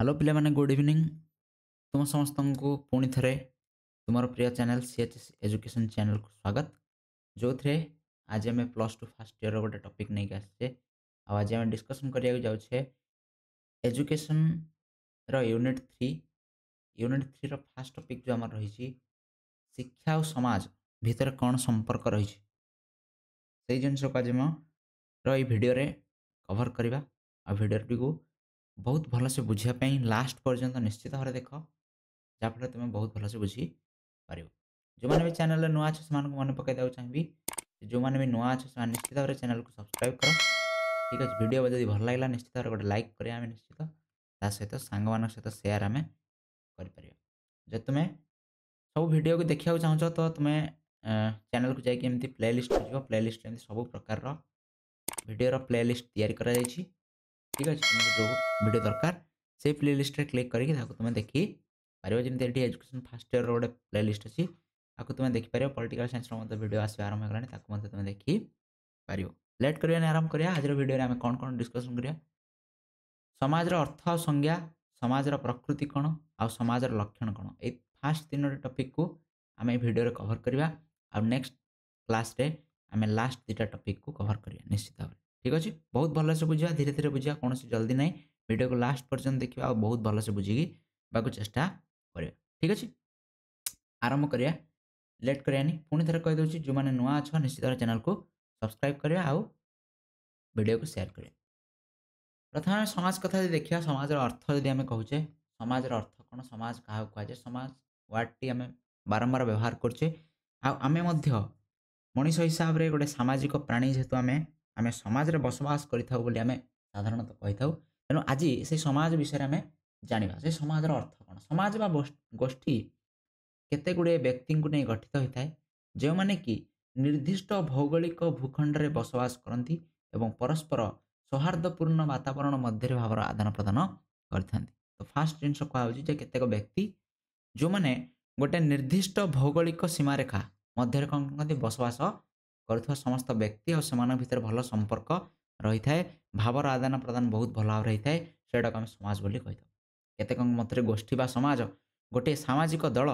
Hello पिला माने good evening तुम समस्त को पुणी थे तुम प्रिय चैनल सीएचएस एजुकेशन चैनल को स्वागत जो थे आज आम +2 फर्स्ट ईयर गोटे टॉपिक नहीं आसचे आज आम डिस्कसन करिया जाउछे एजुकेशन रो यूनिट 3 रो फर्स्ट टॉपिक जो आम रही शिक्षा और समाज भितर कौन संपर्क रही से जिनस को आज रही भिडियो कवर करवा आ भिडियोटी को बहुत भलसे बुझापी लास्ट पर्यंत निश्चित भाव देख जहाँफल तुम बहुत भलसे बुझीपार जो मैंने भी चैनल नुआ अच्छे से मन पकई देवा चाहिए जो मैंने भी नुआ अच्छे से निश्चित भाव चैनल को सब्सक्राइब कर ठीक अच्छे वीडियो जब भल लगे निश्चित भाव गोटे लाइक करें निश्चित सहित सांग मान सहित सेयार आम कर जब तुम्हें सब वीडियो को देखा चाहो तो तुम्हें चैनल को जाकि एमती प्लेलिस्ट हो प्लेलिस्ट सब प्रकार वीडियो प्लेलिस्ट तैयारी करा जायछि ठीक अच्छे तुमको जो वीडियो दरकार से प्लेलिस्ट क्लिक करके तुम्हें देखी पार जमी एजुकेशन फर्स्ट ईयर गोटे प्लेलिस्ट अच्छी आपको तुम्हें देखिपार पॉलिटिकल साइंस वीडियो आसवा आरंभ होगा तुम्हें देखिपार लेट करने आरंभ करिया आज वीडियो आम कौन कौन डिस्कसन करिया समाज अर्थ और संज्ञा समाज प्रकृति कौन आ समाज लक्षण कौन ये फास्ट 3 टॉपिक को आम वीडियो कवर करवा आ नेक्स्ट क्लास रे आम लास्ट 2टा टॉपिक को कवर करिया निश्चित भाव ठीक अच्छे बहुत भलसे बुझा धीरे धीरे बुझा कौन जल्दी ना वीडियो को लास्ट पर्यंत देखा और बहुत भलसे बुझिकी चेष्टा करिया ठीक अच्छे आरंभ करिया लेट करियानी पुणी थे कहीदे जो मैंने नुआ अच्छा निश्चित भाव चैनल को सब्सक्राइब करिया आउ वीडियो को शेयर करिया प्रथम समाज कथा देखिए समाज अर्थ जदि आम कहूचे समाज अर्थ कौन समाज क्या कहुए समाज वार्डटी आम बारंबार व्यवहार करछे आमे मध्य मनीष हिसाब से गोटे सामाजिक प्राणी जेहेतु आम समाज में बसवास करें साधारणतः कही था तेणु आज से समाज विषय आम जाना से समाज अर्थ कौन समाज बा गोष्ठी केते गुड़े व्यक्ति को नहीं गठित होता है जो मैंने कि निर्दिष्ट भौगोलिक भूखंड में बसवास करती एवं परस्पर सौहार्दपूर्ण वातावरण मध्य भाव आदान प्रदान करते तो फास्ट जिन कहुचे केतेक व्यक्ति जो मैंने गोटे निर्दिष्ट भौगोलिक सीमारेखा मध्य कौन कहते बसवास कर समस्त व्यक्ति और से भीतर भल संपर्क रही है भावर आदान प्रदान बहुत भल भाव रही है सेटा आम समाज बोली कही केतेक मत गोष्ठी बा समाज गोटे सामाजिक दल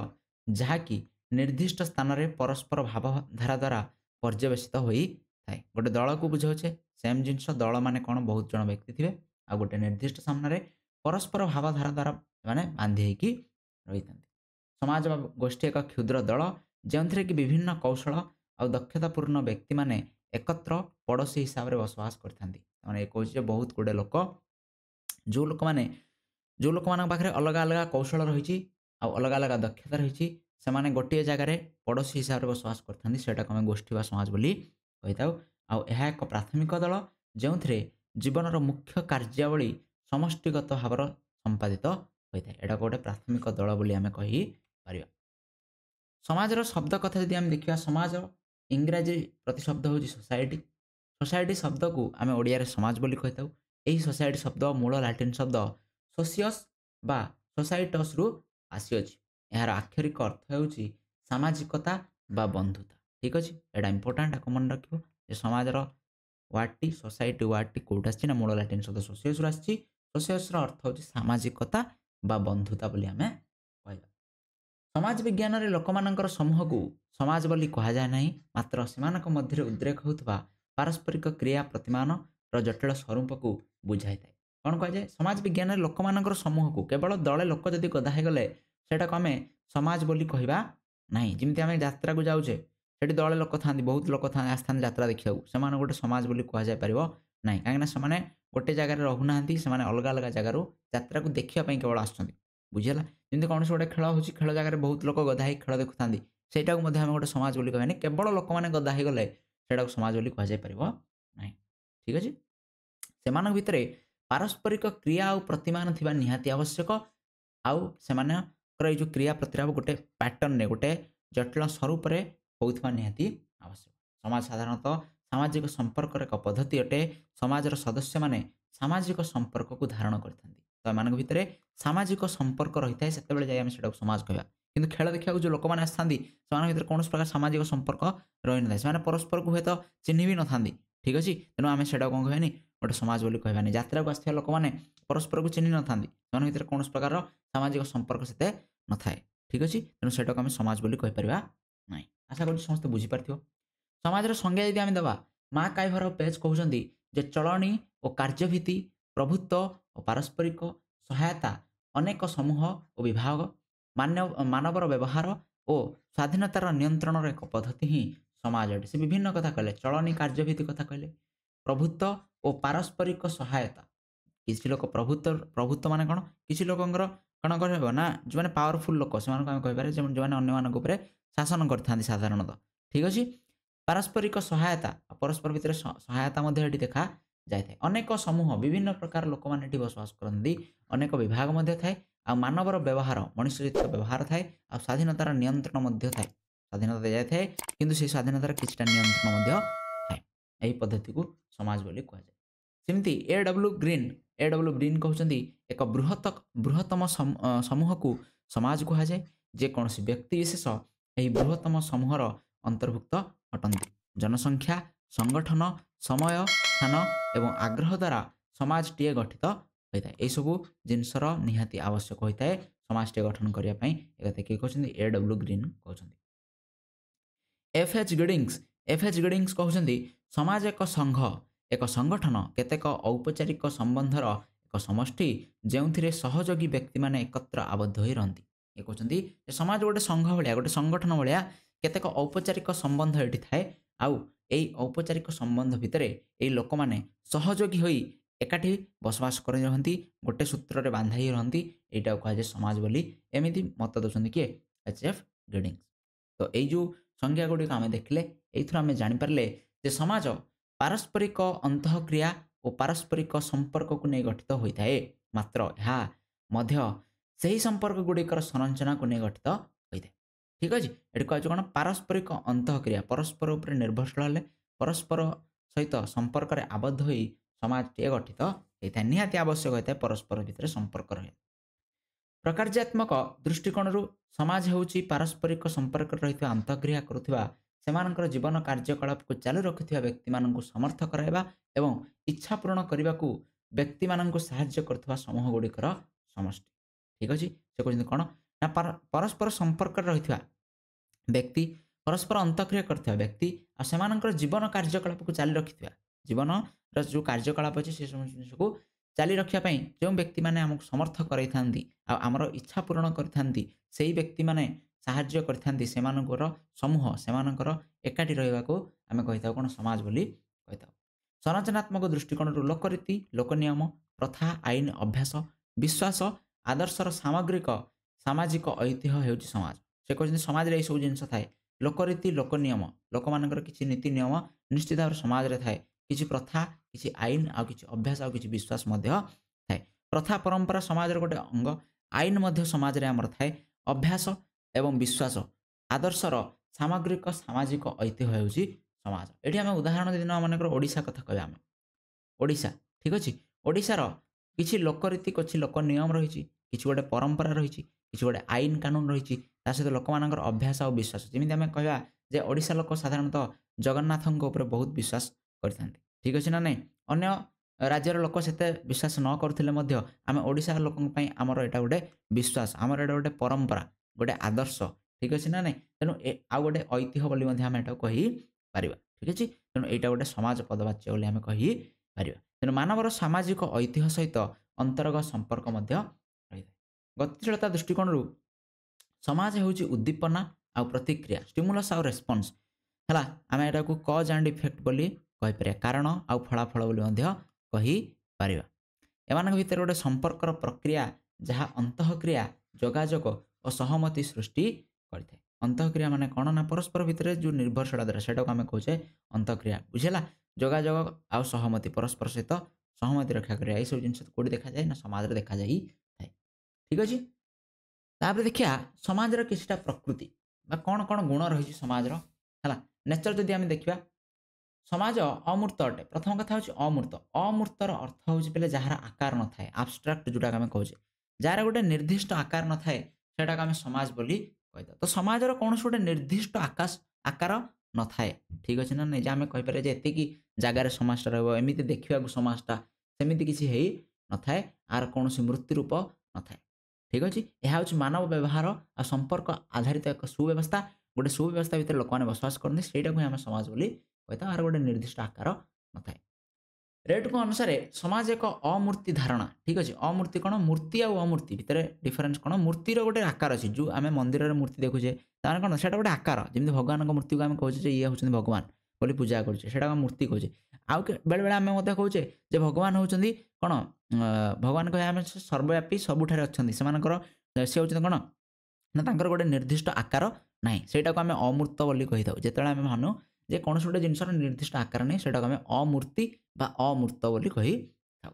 जहाँकि निर्दिष्ट स्थान में परस्पर भावधारा द्वारा पर्यवेसित होता है गोटे दल को बुझाऊे सेम जिनस दल माने कौन बहुत जन व्यक्ति थे आ गोटे निर्दिष्ट सामने परस्पर भावधारा द्वारा माने बांधी होगी रही था समाज गोष्ठी एक क्षुद्र दल जो थे कि विभिन्न कौशल और दक्षतापूर्ण व्यक्ति माने एकत्र पड़ोशी हिसाब से बसवास करते कहे बहुत गुड़े लोक जो लोक मान पाखे अलग अलग कौशल रही अलग अलग दक्षता रही से माने गोटे जगार पड़ोशी हिसाब से बसवास करते आम गोष्ठी समाज बोली कही था यह एक प्राथमिक दल जो थे जीवन मुख्य कार्यावली समष्टिगत भाव संपादित होता है यहाँ गोटे प्राथमिक दल बोली आम कहीपर समाजर शब्द कथा जब आम देखा समाज इंग्राजी प्रतिशब्द हूँ सोसाइटी सोसाइटी शब्द को आम ओडिया समाज बोली कही था यही सोसाइटी शब्द मूल लाटिन शब्द सोसियस बा सोसाइटस रु आसीअछि यार आक्षरिक अर्थ होउछि सामाजिकता बा बंधुता ठीक अच्छे यहाँ इंपोर्टाट आपको मन रखियो समाजर वार्डटी सोसाइटी वार्डटी कौट आसी ना मूल लाटिन शब्द सोसियस रु आसी सोसियस अर्थ होउछि सामाजिकता बा बंधुता बोली आमे कहबा समाज विज्ञान रे लोक मानकर समूह को समाज बोली कहा जाए नहीं मात्र सेमानक मध्य उद्रेक होता पारस्परिक क्रिया प्रतिमान र जटिल स्वरूप को बुझाई था कौन कह जाए समाज विज्ञान रे लोक मानकर समूह को केवल दले लोक जदि गदा होगले सेटा को आम समाज बोली कहबा नहीं जमी आम यात्रा को जाऊे से दले लोक था बहुत लोक था आस्थान यात्रा देखा से गोटे समाज बोली कह जाए पार ना कहीं गोटे जगार रहूना से अलग अलग जगार यात्रा को देखापी केवल आसुँच बुझीगला जमी कौन गोटे खेल हो खेल जगह बहुत लोक गदा ही खेल देखुता से गोटे समाज बोली कहनी केवल लोक मैंने गदा हो गले से समाज बोली कह जाए ना ठीक अच्छे से भितर पारस्परिक क्रिया और प्रतिमान थी निहाती आवश्यक आउ से जो क्रिया प्रतिराव गोटे पैटर्न रे गोटे जटिल स्वरूप होता निहाती आवश्यक समाज साधारणतः सामाजिक संपर्क एक पद्धति अटे समाजर सदस्य माने सामाजिक संपर्क को धारण करते तो एम भितर सामाजिक संपर्क रही है से जाए समाज कहवा कि खेल देखा जो लोक मैंने आसती से कौन प्रकार सामाजिक संपर्क रही ना से परस्पर को हूँ तो चिन्ह भी न था ठीक अच्छे तेणु आम से कौन कहनी गोटे समाज बोली कहबानी यात्रा को आसथिबा लोक माने परस्पर को चिन्ह न थांदी सेमान भितर कोनोस प्रकार सामाजिक संपर्क सेते न थाए ठीक अछि तेनु सेटा को हम समाज बोली कहि परिबा नै आशा करू समस्त बुझी पारथियो समाज रो संज्ञा यदि हम दबा मा काइभर पेज कहउछंदी जे चलणी और कार्यभित्ति प्रभुत्व और पारस्परिक सहायता अनेक समूह और विभाग मानवर व्यवहार और स्वाधीनतार नियंत्रण एक पद्धति ही समाज अटे से विभिन्न कथा कहले चलनी कार्यभित्ति कथा कहले प्रभुत्व और पारस्परिक सहायता किसी लोक प्रभुत्व प्रभुत्व माने कौन किसी लोकंकर कौन कहब ना जो मैंने पावरफुल लोक से कहीपर जो मैंने अन्य शासन करते साधारणतः ठीक अच्छे पारस्परिक सहायता परस्पर भितर सहायता देखा जाए अनेक समूह विभिन्न प्रकार लोक मैंने बसवास करती अनेक विभाग थाए आ मानवर व्यवहार मनुष्य सहित व्यवहार थाए आ स्वाधीनतार नियंत्रण थाए स्वाधीनता दी जाए कि से स्वाधीनतार किसी नियंत्रण थाए यही पद्धति को समाज बोली कहुए सेमती ए डब्ल्यू ग्रीन कहते एक बृहत्तम समूह को समाज कहुए जेकोसी व्यक्ति विशेष यह बृहत्तम समूहर अंतर्भुक्त अटंती जनसंख्या संगठन समय स्थान एवं आग्रह द्वारा समाज टीए गठित होता है यू जिनसर निहाती आवश्यक होता है समाज टीए गठन करने एक किए कहते ए डब्ल्यू ग्रीन कहते एफ एच गिडिंग्स कहते समाज एक संघ एक संगठन केतेक औपचारिक संबंधर एक समष्टि जो सहयोगी व्यक्ति माने एकत्र आबद्ध हो रही ये कहते समाज गोटे संघ भाया गोटे संगठन भाया केतेक औपचारिक संबंध ये थाए आउ यही औपचारिक संबंध भितर ये लोक मैंने सहयोगी होई एकाठी बसवास कर रही गोटे सूत्र बांधाई रही यहाँ कहुए समाज बोली एमती मत दौरान किए एच.एफ. गिडिंग्स तो यही संज्ञा गुड़िक आम देखले ये आम जानीपारे जे समाज पारस्परिक अंतःक्रिया और पारस्परिक संपर्क को नहीं गठित होता है मात्र यह सही संपर्क गुड़िकर संरचना को नहीं गठित होता है ठीक अच्छे ये कह कौन पारस्परिक अंतःक्रिया परस्पर उपर निर्भरशील हेले परस्पर सहित संपर्क में आबद्ध हो समाज टे गठित होता है निहाती आवश्यक होता है परस्पर भितर संपर्क रहे प्रकार्यात्मक दृष्टिकोण समाज होउची पारस्परिक संपर्क रही अंतःक्रिया करुवा सेमानकर जीवन कार्यकलाप को चालू रखुवा व्यक्ति मानक समर्थ कराइबा एवं इच्छा पूरण करने को व्यक्ति मानक साहाय्य करुवा समूह गुड़िकर समष्टि ठीक अच्छे से कहते कौन ना परस्पर संपर्क रही व्यक्ति परस्पर अंतःक्रिया करथिबा व्यक्ति आ सेमानकर जीवन कार्यकलाप को चालू रखिथिबा जीवन जो कार्यकलाप अच्छे से जिनिस को चाली रखापी जो व्यक्ति मैंने आमको समर्थ कराई आमर इच्छा पूरण करती से व्यक्ति मैंने साहाय्य करते समूह सेमानकर एकाठी रहा आम कही कौन समाज बोली कही संरचनात्मक दृष्टिकोण लोकरीति लोकनियम प्रथा आईन अभ्यास विश्वास आदर्शर सामग्रिक सामाजिक ऐतिह्य हो समाज से कहते समाज में सब जिन थाए लोकरीति लोकनियम लोक मानकर किसी नीति नियम निश्चित भाव समाज में थाए किसी प्रथा किसी आईन आ किसी अभ्यास आ किसी विश्वास थाए प्रथा परंपरा समाज गोटे अंग आईन समाज में आमर थाए अभ्यास एवं विश्वास आदर्शर सामग्रिक सामाजिक ऐतिह्य हो समाज ये आम उदाहरण दिन मानकर ओडिशा कथा कह ओडिशा ठीक अच्छे ओडिशार किसी लोकरीति किसी लोक नियम रही किसी गोटे परंपरा रही किसी गोटे आईन कानून रही सहित लोक मानकर अभ्यास और विश्वास जमी आम कह ओडिशा लोक साधारणतः जगन्नाथ बहुत विश्वास करते ठीक अच्छे ना नहीं अन्य राज्यर लोक से विश्वास न करुले आम ओडिशा लोक आमर यहाँ गोटे विश्वास आमर यहाँ गोटे परंपरा गोटे आदर्श ठीक अच्छे ना नहीं तेणु आउ गोटे ऐतिह्य बोली आम यहाँ कहीपर ठीक अच्छे तेणु यहाँ गोटे समाज पदवाच्य बोली आम कहीपर तेणु मानवर सामाजिक ऐतिह्य सहित अंतर्गत संपर्क रही है गतिशीलता दृष्टिकोण समाज हूँ उद्दीपना आउ प्रतिक्रिया स्टिमुलस आउ रेस्पन्स है आम यहाँ को कज एंड इफेक्ट बोली कहीपर कारण आउ फलाफल बोली कहीपर एमान भितर गोटे संपर्कर प्रक्रिया जहाँ अंतःक्रिया जोगाजोग और सहमति सृष्टि करते अंतःक्रिया माने कौन ना परस्पर भितर जो निर्भरशील द्वारा से आम कहे अंतःक्रिया बुझेगा जोगाजोग आउ सहमति परस्पर सहित सहमति रक्षा करिया ये सब जिन कौटी देखा जाए ना समाज में देखा जाए ठीक अच्छे तापर देखिया समाज किसी प्रकृति कौन कौन गुण रही समाज है नेचर जदि आम देखा समाज अमूर्त अटे प्रथम कथा हूँ अमूर्त अमूर्तर अर्थ हूँ पे जार आकार न थाए आब्स्ट्राक्ट जोटा आम कहे जार गोटे निर्दिष्ट आकार न थाए सेटा आम समाज बोली कही तो समाज कौन गोटे निर्दिष्ट आकार न थाए ठीक अच्छे ना नहीं जे आम कहीपर एति जगार समाजटा रमिति देखा समाजटा सेमती किसी है न थाए आर कौन मृत्यु रूप न थाए ठीक अच्छे यह हूँ मानव व्यवहार आ संपर्क आधारित एक सुव्यवस्था गोटे सुव्यवस्था भितर लोक मैंने बसवास करते से आम समाज बोली कही आर गोटे निर्दिष्ट आकार न थाए रेड को अनुसार समाज एक अमूर्ति धारणा ठीक अच्छे अमूर्ति कौन मूर्ति आ अमूर्ति भितर डिफरेन्स कौन मूर्तिर गोटे आकार अच्छी जो आम मंदिर में मूर्ति देखुचे तार कौन से गोटे आकार जमी भगवान मूर्ति को आम कहे ये हूँ भगवान बोली पूजा करें मूर्ति कहे आउ बेले बेले आम कहे जे भगवान होती कौन भगवान कहे आम सर्वव्यापी सबुठारे अच्छा से सी हूँ कौन ना गोटे निर्दिष्ट आकार ना से आम अमूर्त बोली कही था जिते आम मानु जे कौन गोटे जिनसर निर्दिष्ट आकार नहीं से आम अमूर्ति बा अमूर्त बोली कही था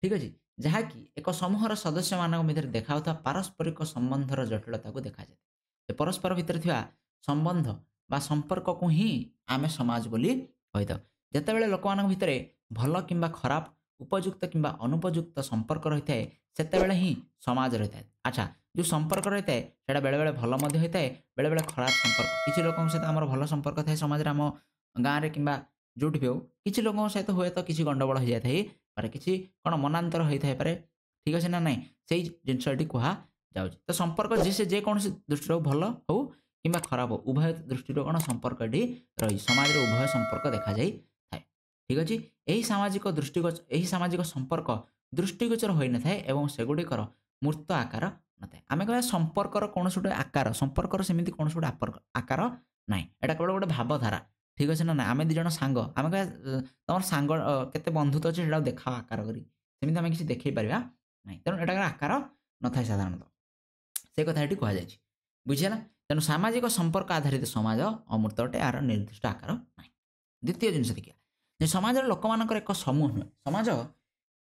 ठीक अच्छे जहाँकि एक समूहर सदस्य मान मध्य देखा पारस्परिक संबंधर जटिलता को देखा जाए परस्पर भितर थिबा संबंध बा संपर्क को ही आम समाज बोली कही था जिते बड़े लोक मान भितर भल कि खराब उपयुक्त कि अनुपयुक्त संपर्क रही है सेतेबेले ही समाज रही है अच्छा जो संपर्क रही है से बेले बेले भल होता है बेले बेले खराब संपर्क किसी लोगों सहित आम भल संपर्क थाए समाज आम गाँव में कि जो भी हो किसी लोगों सहित हुए तो किसी गंडगोल हो जाए पारे किसी कौन मनांतर होता है पारे ठीक अच्छे ना नहीं से जिनसटी कह जाऊँ तो संपर्क जी से जेकोसी दृष्टि भल हो कि खराब हो उभय दृष्टि कौन संपर्क रही समाज में उभय संपर्क देखा जाए ठीक अच्छे यही सामाजिक दृष्टिगोचर यही सामाजिक संपर्क दृष्टिगोचर हो न था सेगुड़िकर मूर्त आकार न था आम कह संपर्कर कौन गोटे आकार संपर्कर सेमती कौन गोटे आकार ना यहाँ केवल गोटे भावधारा ठीक अच्छे ना ना आम दिज सांग आम कह तुम सांग केते बंधुत्व अच्छे से देखा आकार करी आम किसी देखे पारा ना तेणु एटार आकार न था साधारणतः से कथा ये कहुई बुझीगला तेणु सामाजिक संपर्क आधारित समाज अमूर्त अटे यार निर्दिष्ट आकार ना द्वितीय जिनस देखिए समाज लोक मान एक समूह नुहे समाज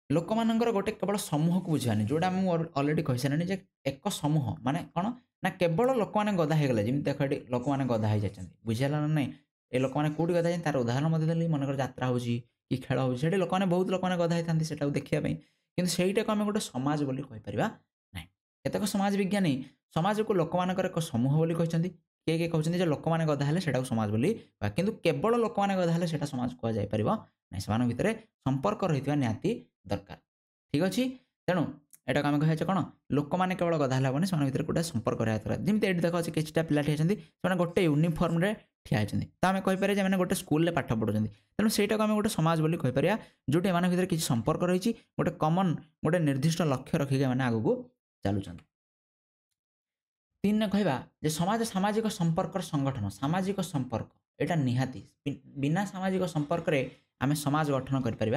लोक मान गोटे केवल समूह को बुझानी जोटा मुझे अलरेडी कही सारे एक समूह माने कौन ना केवल लोक मैंने गधा हो गले जमी देख ये लोक मैंने गधा हो जाती बुझीगला ना नहीं ये लोक मैंने कौटी गधा तार उदाहरण देली मनकर यात्रा हो कि खेल हो लोक मैंने बहुत लोक मैंने गधा होता से देखापी कि सहीटा को आम गोटे समाज बोली कहीपर ना केतक समाज विज्ञानी समाज को लोक मान एक समूह बोली कहते किए किए कहते लोक मैंने गधा है से समाज बोली कि केवल लोक मैंने गधा है से समाज कहुपर ना से भितर संपर्क रही निहाती दरकार ठीक अच्छे तेणु एटा आम कहे कौन लोक मैंने केवल गधा है से भितर गोटे संपर्क रहा दरकार जमी ये देख अच्छे किसी पिला ठिया से गोटे यूनिफर्म रे ठिया होती तो आम कहीपर मैंने गोटे स्कूल में पाठ पढ़ुं तेणु सहीटा को आम गोटे समाज बोली कहीपर जो एम भर किसी संपर्क रही गोटे कमन गोटे निर्दिष्ट लक्ष्य रखिक मैंने आगू चलुं तीन कहवा समाज सामाजिक संपर्क संगठन सामाजिक संपर्क यहाँ निहाती बिना सामाजिक संपर्क आम समाज गठन कर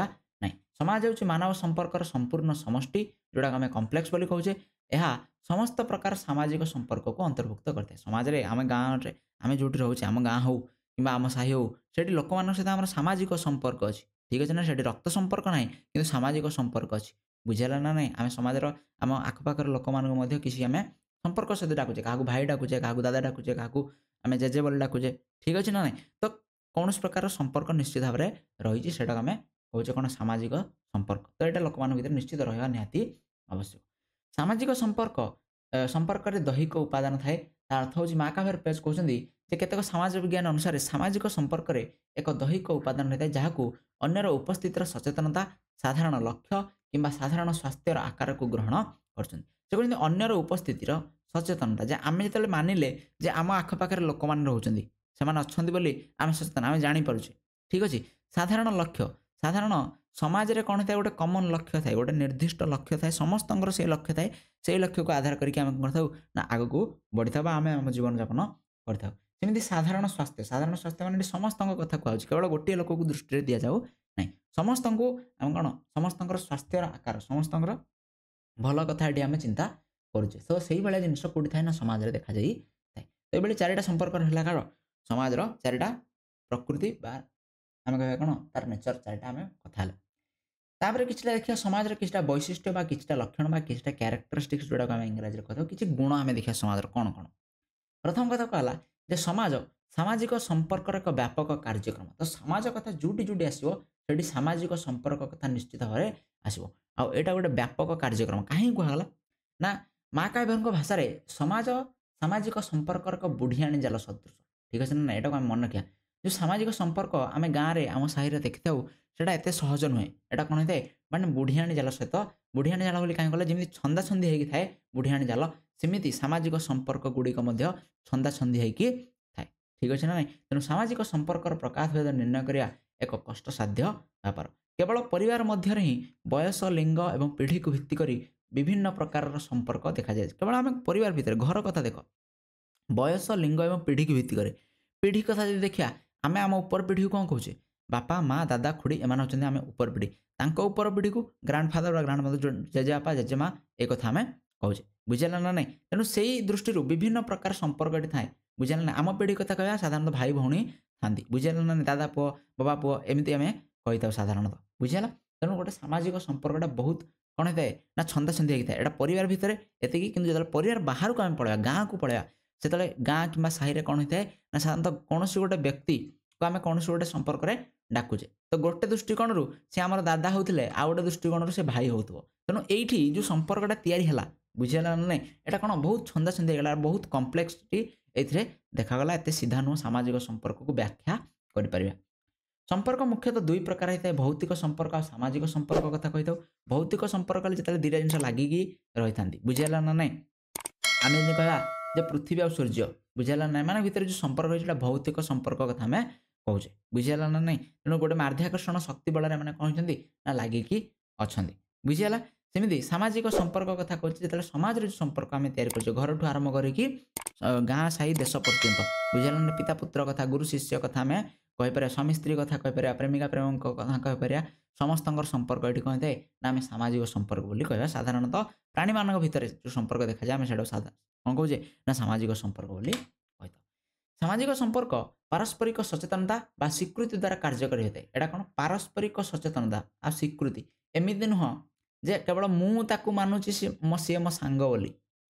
ना समाज हूँ मानव संपर्कर संपूर्ण समष्टि जोड़ा आम कम्प्लेक्स बोली कहे यह समस्त प्रकार सामाजिक संपर्क को अंतर्भुक्त करते समाज में आम गाँव में आम जो रोचे आम गाँ हो कि आम साही हो से लोक मान सहित आम सामाजिक संपर्क अच्छी ठीक अच्छे ना से रक्त संपर्क ना कि सामाजिक संपर्क अच्छी बुझेगा ना नहीं आम समाज आम आखपाखर लोक मान किसी आम संपर्क सहित डाकुचे क्या भाई डाकुचे क्या दादा डाकुचे क्या आम जेजे बोली डाकुचे ठीक अच्छे ना नहीं तो कौन प्रकार संपर्क निश्चित भाव में रही है आम कहे कौन सामाजिक संपर्क तो यहाँ लोक मान भर निश्चित रहा निहाती आवश्यक सामाजिक संपर्क संपर्क में दैहिक उपादान थाए अर्थ हूँ माकाभर पेज कहते केतक समाज विज्ञान अनुसार सामाजिक संपर्क में एक दैहिक उपादान रही है जहाँ अन्यर उपस्थित सचेतनता साधारण लक्ष्य कि साधारण स्वास्थ्यर आकार को ग्रहण कर अन्यर उपस्थितिर सचेतनता जे आम जो मानिले जे आम आखपाखे लोक मैंने रोचे से अच्छा बोली आम सचेतन आम जापर ठीक अच्छे साधारण लक्ष्य साधारण समाज में कौन था गोटे कमन लक्ष्य थाए गोटे निर्दिष्ट लक्ष्य थाए समस्त से लक्ष्य थाए से लक्ष्य को आधार करके आम कर ना आग को बढ़ी था आम आम जीवन यापन करमी साधारण स्वास्थ्य मैंने समस्त कथा कहूँ केवल गोटे लोक को दृष्टि दि जाऊ ना समस्त को आम कौन समस्त स्वास्थ्यर आकार समस्त भल कथा ये आम चिंता करुचे तो से भाया जिन कौटी थाए ना समाज में देखा जाए तो ये चारिटा संपर्क रहा कार समाज चारिटा प्रकृति आम कह कौन तार नेचर चारिटा आम कथा तापर कि देखिए समाज किसी वैशिष्ट्य कि लक्षण कि क्यारेक्टरिस्टिक्स जोड़ा आम इंग्राजी कह कि गुण आम देखा समाज कौन कौन प्रथम कथा कहला जे समाज सामाजिक संपर्क एक व्यापक कार्यक्रम तो समाज कथा जोटी जोटी आसो सामाजिक संपर्क कथा निश्चित भाव में आसो आईटा गोटे व्यापक कार्यक्रम कहीं कहला ना महाकाव्य भाषा समाज सामाजिक संपर्क एक बुढ़ियाणी जाल सदृश ठीक है ना यहाँ को आम मन रखा जो सामाजिक संपर्क आम गाँव में आम साहि देखी था सेटा एत सहज नुहे एटा कौन होता है माने बुढ़ियाणी जाल सहित बुढ़ियाणी जाल कहीं कहला जमी छंदा छंदी होगी थाए बुढ़ियाणी जाल सेमती सामाजिक संपर्क गुड़िक छंदा छंदी होगी थाए ठीक अच्छे ना नहीं तेणु सामाजिक संपर्क प्रकाश भेद निर्णय करने एक कष्टसाध्य व्यापार केवल परिवार मध्य ही बयस लिंग और पीढ़ी को भित्ति कर विभिन्न प्रकार संपर्क देखा जाए केवल आम परिवार भितर घर कथा देख बयस लिंग और पीढ़ी की भित्ति करे पीढ़ी कथा जो देखा आम आम उपर पीढ़ी को कौन कहे बापा माँ दादा खुड़ी एम होंगे आम उपर पीढ़ी उपर पीढ़ी को ग्रांड फादर ग्रांड मदर जेजेबापा जेजेमा एक कथा आम कहे बुझेगा ना नहीं तेणु से दृष्टि विभिन्न प्रकार संपर्क थाए बुझेगा ना आम पीढ़ी कथा कह साधारण भाई भौणी था बुझेगा ना दादा पुओ बाबा पुओ एमती आम कही था साधारणतः बुझेगा तेणु गोटे सामाजिक संपर्कटा बहुत कौन होता है ना छंदा छंदी होता है यहाँ परिवार भितर एति कि जो परिवार बाहर को आम पलैया गाँव को पलैया से गाँ कि साहि कौन होता है ना साधारणतः कौन गोटे व्यक्ति को आम कौन गोटे संपर्क में डाकुचे तो गोटे दृष्टिकोण सी आम दादा होते आउ गोटे दृष्टिकोण से भाई हो तेणु ये जो संपर्कटा या बुझेगा ना यहाँ कौन बहुत छंदा छंदी होगा बहुत कम्प्लेक्सिटी ये देखागला एत सीधा नुह सामाजिक संपर्क को व्याख्या कर संपर्क मुख्यतः दुई प्रकार होता है भौतिक संपर्क और सामाजिक संपर्क कथा कही था भौतिक संपर्क जो दुईटा जिन लगिकी रही था बुझेगा ना नहीं आम जो कह पृथ्वी आ सूर्य बुझेगा ना माने भितर जो संपर्क रही भौतिक संपर्क कथा आम कहे बुझेगा ना नहीं तेणु गोटे माध्याकर्षण शक्ति बल मैंने कौन ना लगिकी अच्छा बुझेगा सेमती सामाजिक संपर्क कथा कहते जो समाज जो संपर्क आम या घर ठूँ आरंभ करके गाँ साई देश पर्यंत बुझेगा पिता पुत्र कथा गुरु शिष्य कथा आम कहीपर स्वामी स्त्री कथा कहीपर प्रेमिका प्रेम कथा कहीपर समस्त संपर्क ये कहते हैं ना आम सामाजिक संपर्क बोली कह साधारणतः प्राणी मान भितर जो संपर्क देखा जाए आम से कौन कहे ना सामाजिक संपर्क बोली कही सामाजिक संपर्क पारस्परिक सचेतनता बा स्वीकृति द्वारा कार्यकारी होता है यहाँ कौन पारस्परिक सचेतनता आ स्वीकृति एमती नुह जे केवल मुझे मानुची सी मो सांग बोली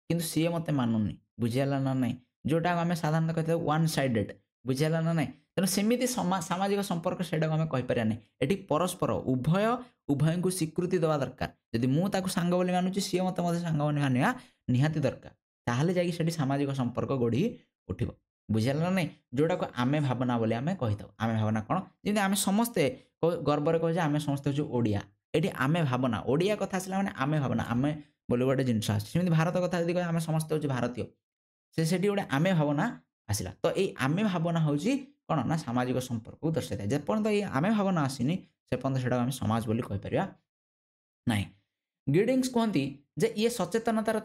किंतु सी मत मानुनी बुझेगा ना नहीं जोटा आम साधारणतः कहते हैं वन साइडेड बुझेगा ना नहीं तेणु सेमती सामाजिक संपर्क से आम कहीपर नहीं ये परस्पर उभय उभय को स्वीकृति देवा दरकार जदि मुझे सांग बोली मानुची सी मत सांग बोली मानिया निहाती दरकार ताहले जाकि सेठी सामाजिक संपर्क गढ़ी उठिब बुझेगा ना नहीं जोटा को आमे भावना बोली आम कही था आमे भावना कौन जमी आम समस्ते गर्व कहे आम समस्ते हूँ ओडिया ये आमे भावना ओडिया कथा आसला मैंने आमे भावना आमे बोली गोटे जिनस आसमी भारत कथा जब आम समस्ते हूँ भारतीय से गोटे आमे भावना आसला तो ये आमे भावना हूँ कौन ना सामाजिक संपर्क को दर्शाई था जेपर्यंत ये आमे भावना आसनी से पर्यंत से आम समाज बोली कहीपर ना गिडिंग्स कहती जे ये सचेतनतार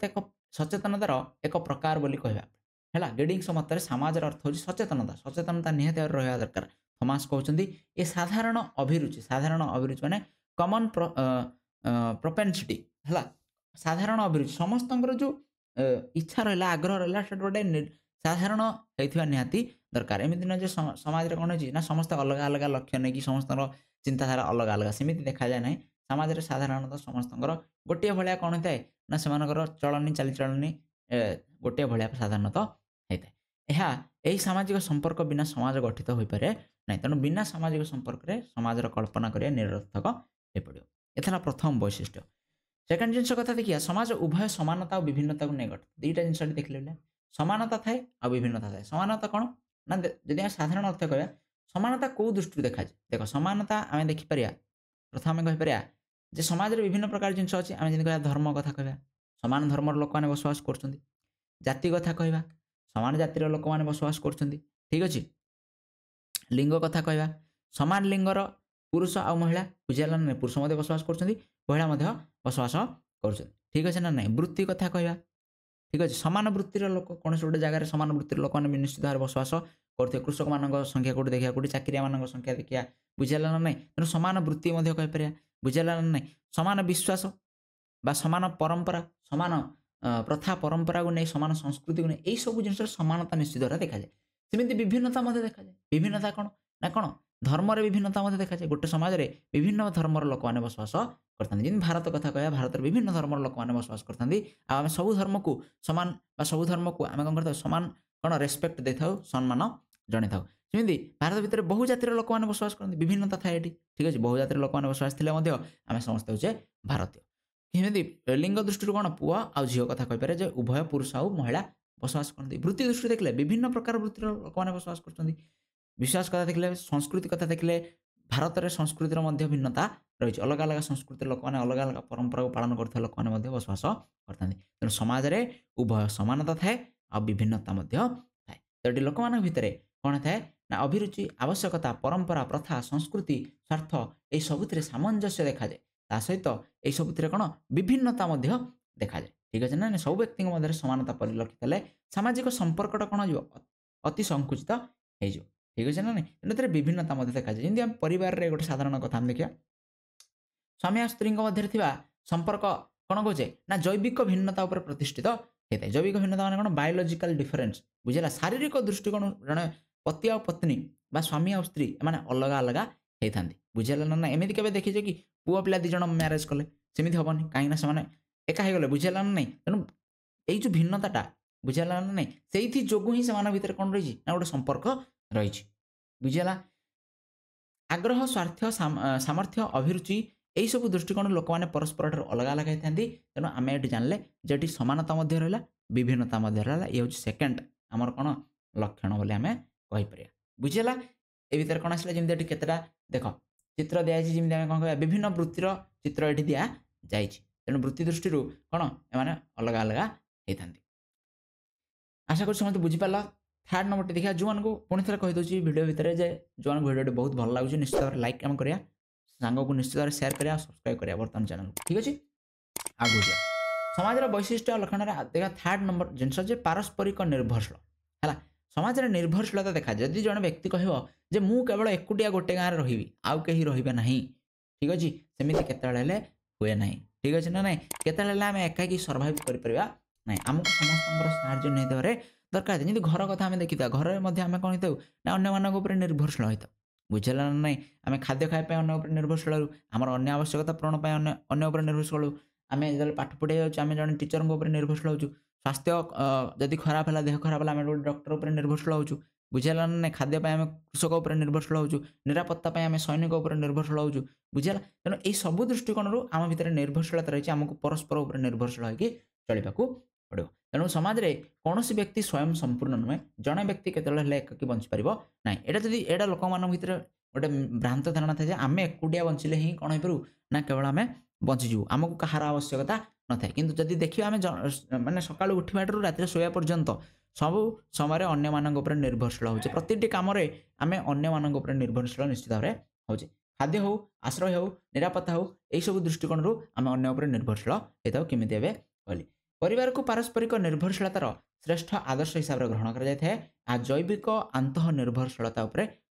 एक प्रकार बोली कहवा है गिडिंग्स मत समाज अर्थ हूँ सचेतनता सचेतनता निहत रहा दरकार थॉमस कहते ये साधारण अभिरुचि माने कॉमन प्रोपेंसिटी है साधारण अभिरुचि समस्त जो इच्छा रहा आग्रह रहा गोटे साधारण होता निहाती दरकार एमती ना जो समाज कौन हो ना समस्त अलग अलग लक्ष्य नहीं कि समस्त चिंताधारा अलग अलग सेमती देखा जाए ना समाज साधारणतः समस्त गोटे भाया कौन होता है ना से चलनी चालीचलनी गोटे भाया साधारणतः होता है यही सामाजिक संपर्क बिना समाज गठित हो पारे ना तेणु बिना सामाजिक संपर्क में समाजर कल्पना करिया निरर्थक हो पड़ो ये प्रथम वैशिष्ट्य सेकेंड जिनस कथा देखिए समाज उभय समानता और विभिन्नता को नहीं गठित दुईटा जिन देखले समानता थाए आ विभिन्नता थाए समानता कौन ना जदि साधारण अर्थ कह समानता कौ दृष्टि देखा जाए देख समानता आम देखिपर प्रथम आम कहीपर जे समाज में विभिन्न प्रकार जिनस अच्छी आम जमी कह धर्म कथा कह सामान धर्मर लोक मैंने बसवास कर जाति कथा कहवा सामान जातिर लोक मैंने बसवास कर ठीक अच्छे लिंग कथा कहवा सामान लिंगर पुरुष आ महिला बुझेगा ना पुरुष मध्य बसवास कर महिला बसवास कर ठीक अच्छे ना नहीं वृत्ति कथा कहवा ठीक अच्छे सामान वृत्तिर लोक कौन गोटे जगह सामान वृत्तिर लोक मैंने निश्चित भाव बसवास करते कृषक मान संख्या कौट देखा कौट चाकरिया मान संख्या देखा बुझेगा ना नहीं तेणु सामान वृत्ति कहीपर बुझेगा ना नहीं सामान विश्वास बा सामान परंपरा सामान प्रथा परंपरा को नहीं सामान संस्कृति को नहीं यही सब जिन समानता निश्चित भाव देखा जाए सेमती विभिन्नता देखा जाए विभिन्नता कौन ना कौन धर्म विभिन्नता देखा जाए गोटे समाज में विभिन्न धर्मर लोक मैंने बसवास करते जमी भारत कथा कह भारत विभिन्न धर्मर लोक मैंने बसवास करते आम सब धर्म को सामान सब धर्म को आम कौन करता सामान कौन रेस्पेक्ट दे था सम्मान जन था सेमती भारत भितर बहु जातिर लोक मैंने बसवास करते विभिन्नता थाए ये ठीक अच्छे बहु जातिर लोक मैंने बसवास थे आम समस्त होचे भारतीय सेमती लिंग दृष्टि कौन पुआ आ झील कथा कहीपर उभय पुरुष आ महिला बसवास करते वृत्ति दृष्टि देखले विभिन्न प्रकार वृत्तिर लोक मैंने बसवास कर विश्वास कथा देखिले संस्कृति कथा देखिले भारत में संस्कृतिर मध्य भिन्नता रही अलग अलग संस्कृति लोक मैंने अलग अलग परंपरा को पालन करते लोक मैंने बसवास करते तेणु समाज में उभय समानता थाए आ विभिन्नता थाए तो ये लोक मान भितर कौन थाए ना अभिरुचि आवश्यकता परंपरा प्रथा संस्कृति स्वार्थ ये सबुत सामंजस्य देखा जाए ता सहित ये सबुत कौन विभिन्नता देखा जाए ठीक अच्छे ना सब व्यक्ति मध्य समानता परिलक्षित हेले सामाजिक संपर्कटा कौन हो अति संकुचित हो ठीक अच्छे ना नहीं विभिन्नता देखा जाए जमी परिवार में गोटे साधारण कथा देखिए स्वामी और स्त्री मध्य संपर्क कौन कहे ना जैविक भिन्नता उपर प्रतिष्ठित होता है जैविक भिन्नता माने कौन बायोलॉजिकल डिफरेंस बुझेगा शारीरिक दृष्टिकोण जड़े पति आ पत्नी बा स्वामी आ स्त्री माने अलग अलग होता बुझेगा ना एमती केवे देखीचे कि पुआ पिला दिज मैरेज कले सेमती हेनी कहीं से एका हो गले बुझेगा ना नहीं तेणु यही जो भिन्नता बुझेगा ना नहीं से जोगु ही से भितर कौन रही ना गोटे संपर्क रही बुझेगा आग्रह स्वार्थ सामर्थ्य अभिरुचि यही सब दृष्टिकोण लोक मैंने परस्पर अलग अलग होता तेणु आम ये जानले जे समानता रहा विभिन्नता रहा ये हूँ सेकेंड आमर कौन लक्षण बोली आम कहीपर बुझेगा ये भर कौन आसला जमी केतटा देख चित्र दिखाई जमी कौन कह विभिन्न वृत्तिर चित्र ये दि जाए तेणु वृत्ति दृष्टि कौन एम अलग अलग होता आशा कर समझते बुझीपार थर्ड नंबर देखा जो मानक पुणी थे कहीदे भिडियो भितर जो भिडियो बहुत भल लगे निश्चित भाव लाइक आम करा सांग को निश्चित भाव सेयार करा सब्सक्राइब करा बर्तमान चैनल ठीक अच्छे आगे जा समाज वैशिष्ट्य लक्षण देखा थर्ड नंबर जिनस पारस्परिक निर्भरशील है समाज में निर्भरशीलता देखा जदि जड़े व्यक्ति कह मु केवल एकुटिया गोटे गाँव में रही आउ कहीं रे ना ठीक अच्छे सेमती केतले हुए ना ठीक अच्छे ना ना केतले आम एकाकी सर्वाइव कर आमको समस्त साहाଯ୍य नहीं देवे दरकार जमी घर कथा आम देखी घर में आम कौन हो ना अन्य निर्भरशील होता बुझेगा ना नहीं आम खाद्य खावाई अन्य निर्भरशील आमर अन्य आवश्यकता पूरण अन्य निर्भरशील आम जो पाठ पढ़े जाऊँ जन टीचर निर्भरशील हो स्वास्थ्य जदि खराब है देह खराब है आम गोटे डॉक्टर निर्भरशील हो बुझेगा ना नहीं खाद्य आम कृषक निर्भरशील हो निरापत्ता आम सैनिक निर्भरशील हो बुझेगा तेणु ये सब दृष्टिकोण आम भर निर्भरशीलता रही आमको परस्पर निर्भरशील होगी चलने पड़ो तेणु समाज में कौन व्यक्ति स्वयं संपूर्ण नुहे जड़े व्यक्ति केतले एकाकी बंची पार ना यहाँ जब यहाँ लोक मान भर गोटे भ्रांत धारणा था आम एकुटिया बंचिले ही कौन हो ना केवल आम बंचीजु आमको कहार आवश्यकता न था किंतु जदि देखिए आम मानने सका उठा रात शोया पर्यंत सब समय अन्य मानक निर्भरशील हो प्रति कम आम अन्य मानक निर्भरशील निश्चित भाव हो खाद्य हो आश्रय हो निरापत्ता हो यही सब दृष्टिकोण आम अन्य निर्भरशील होता केमी कहली परिवार को पारस्परिक निर्भरशीलतार श्रेष्ठ आदर्श हिसाब से ग्रहण कर जैविक आंत निर्भरशीलता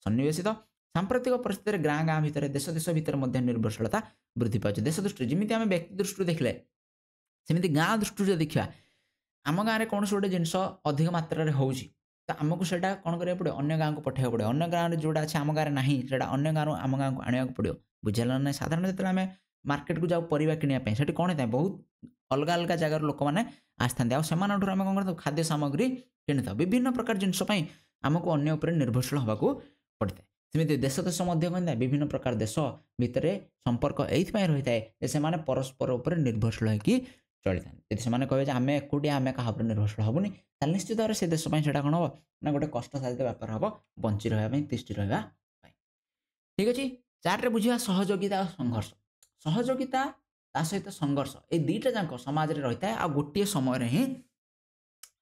सन्निवेशित सांप्रतिक परिस्थिति गाँ गाँ भितर देश देश भितर निर्भरशीलता वृद्धि पाचे देश दृष्टि जमी आम व्यक्ति दृष्टि देखले सेमती गाँ दृष्टि देखा आम गाँव में कौन गोटे जिनस अधिक मात्रा हो आमको से कौन करा पड़ो अन्य गाँव को पठा पड़ो अन्य गाँव में जोड़ा अच्छे आम गाँव में ना से अन्य गाँव आम गाँव को आने पड़ो बुझेगा ना साधारण जो आम मार्केट को जाऊ परिवा किनापी से कौन होता है बहुत अलग अलग जगार लोक मैंने आसता आम कौन कर खाद्य सामग्री किनी था विभिन्न प्रकार जिनसपाई आमको अन्य निर्भरशील होगा पड़ता है सेमती देश देश कहता है विभिन्न प्रकार देश भितर संपर्क ये रही है से परस्पर उपर निर्भरशील होगी चली था से कहे आम एकुटिया आम क्या निर्भरशील हेनी निश्चित भाव से देश से कौन हम ना गोटे कष्टसाधित व्यापार हम बंची रहा तिष्टि रहा ठीक अच्छे चार्टे बुझा सहयोगिता और संघर्ष सहयोगिता ता सहित संघर्ष ये दुईटा जाक समाज में रही है आ गोटे समय ही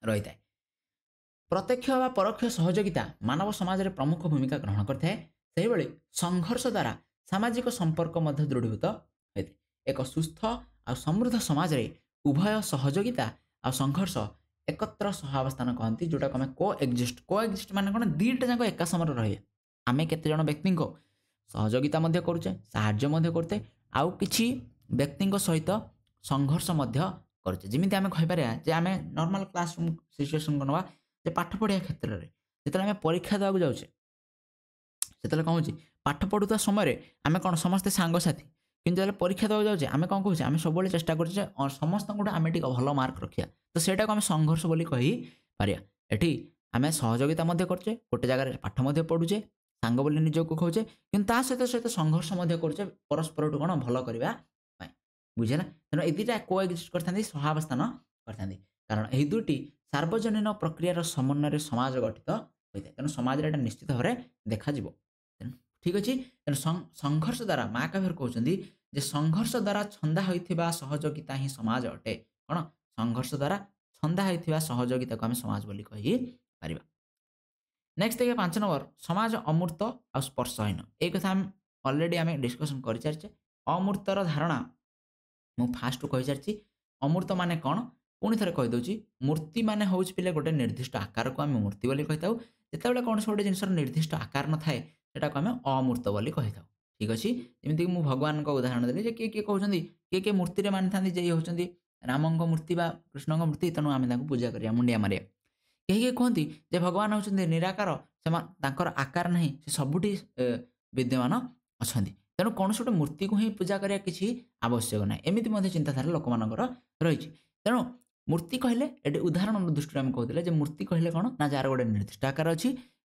रही है प्रत्यक्ष व परोक्ष सहयोगिता मानव समाज में प्रमुख भूमिका ग्रहण करता है संघर्ष द्वारा सामाजिक संपर्क दृढ़ीभूत होता है एक सुस्थ आ समृद्ध समाज में उभय सहयोगिता आ संघर्ष एकत्र सहावस्थान कहती जोटा आम कोएक्जिस्ट मान कौन दुईटा जाक एका समय रही आम केते जन व्यक्ति सहयोगिता करुचे साहाय्य करते आउ किछि व्यक्ति सहित संघर्ष करुचे जमी आम कहीपर आम नॉर्मल क्लासरूम सिचुएशन को ना पाठ पढ़िया क्षेत्र में जो आम परीक्षा देवाक जाऊे से कौन हो पाठ पढ़ुता समय आम कौन समस्ते सांगसाथी कि परीक्षा देवाक जाऊे आम कौन कहे आम सब चेष्टा करें समस्त आम टे भल मार्क रखा तो सेटा को आम संघर्ष बोली कहीपर एटी आम सहयोगिता करुचे गोटे जगह पाठ पढ़ुचे सांग बोली निजक कहे कि सहित सहित संघर्ष करुचे परस्पर कौन भल करने बुझे ना तेना ये दुटा कोएक्जिस्ट करते सहावस्थान करते कारण यही दुईटी सार्वजनीन प्रक्रियार समन्वय समाज गठित ହୋଇଥାଏ। ତେଣୁ ସମାଜରେ ଏଇଟା ନିଶ୍ଚିତ ଭାବରେ ଦେଖାଯିବ। ତେଣୁ ଠିକ୍ ଅଛି। ତେଣୁ ସଂଘର୍ଷ ଦ୍ୱାରା ମହାକାବ୍ୟ କହୁଛନ୍ତି ଯେ ସଂଘର୍ଷ ଦ୍ୱାରା ଛନ୍ଦା ହୋଇଥିବା ସହଯୋଗିତା ହିଁ ସମାଜ ଅଟେ। କ'ଣ? ସଂଘର୍ଷ ଦ୍ୱାରା ଛନ୍ଦା ହୋଇଥିବା ସହଯୋଗିତାକୁ ଆମେ ସମାଜ ବୋଲି କହିପାରିବା। ନେକ୍ସଟ ଦେଖିବା 5 ନମ୍ବର ସମାଜ ଅମୂର୍ତ୍ତ ଆଉ ସ୍ପର୍ଶହୀନ। এই କଥା ଅଲରେଡି ଆମେ ଡିସ୍କସନ୍ କରିସାରିଛେ। ଅମୂର୍ତ୍ତର ଧାରଣା ମୁଁ ଫାଷ୍ଟରୁ କହିସାରିଛି। ଅମୂର୍ତ୍ତ ମାନେ କ'ଣ? ପୁଣି ଥରେ କହିଦେଉଛି। ମୂର୍ତ୍ତି ମାନେ ହେଉଛି ପିଲେ ଗୋଟେ ନିର୍ଦ୍ଦିଷ୍ଟ ଆକାରକୁ ଆମେ ମୂର୍ତ୍ତି ବୋଲି କହିଥାଉ। ଯେତେବେଳେ କୌଣସି ଗୋଟେ ଜିନିଷର ନିର୍ଦ୍ଦିଷ୍ଟ ଆକାର ନଥାଏ ସେଟାକୁ ଆମେ ଅମୂର୍ତ୍ତ ବୋଲି କହିଥାଉ। ଠିକ୍ ଅଛି। ଯେମିତିକି ମୁଁ ଭଗବାନଙ୍କ ଉଦାହରଣ ଦେଲି ଯେ କିଏ କହୁଛନ୍ତି କିଏ ମୂର୍ତ୍ତିରେ ମାନିଥାନ୍ତି ଯେ ଇଏ ହେଉଛନ୍ତି ରାମଙ୍କ ମୂର୍ତ୍ତି ବା କୃଷ୍ଣଙ୍କ ମୂର୍ତ୍ତି, ତେଣୁ ଆମେ ତାଙ୍କୁ ପୂଜା କରିବା, ମୁଣ୍ଡିଆ ମାରିବା। କେହି କୁହନ୍ତି ଯେ ଭଗବାନ ହେଉଛନ୍ତି ନିରାକାର, ତାଙ୍କର ଆକାର ନାହିଁ, ସେ ସବୁଠି ବିଦ୍ୟମାନ ଅଛନ୍ତି। ତେଣୁ କୌଣସି ଗୋଟେ ମୂର୍ତ୍ତିକୁ ହିଁ ପୂଜା କରିବା କିଛି ଆବଶ୍ୟକ ନାହିଁ। ଏମିତି ମଧ୍ୟ ଚିନ୍ତାଧାରା ଲୋକମାନଙ୍କର ରହିଛି। ତେଣୁ ମୂର୍ତ୍ତି କହିଲେ ଏଠି ଉଦାହରଣ ଦୃଷ୍ଟିରୁ ଆମେ କହୁଥିଲେ ଯେ ମୂର୍ତ୍ତି କହିଲେ କ'ଣ ନା ଯାହାର ଗୋଟେ ନିର୍ଦ୍ଦିଷ୍ଟ ଆକାର ଅଛି,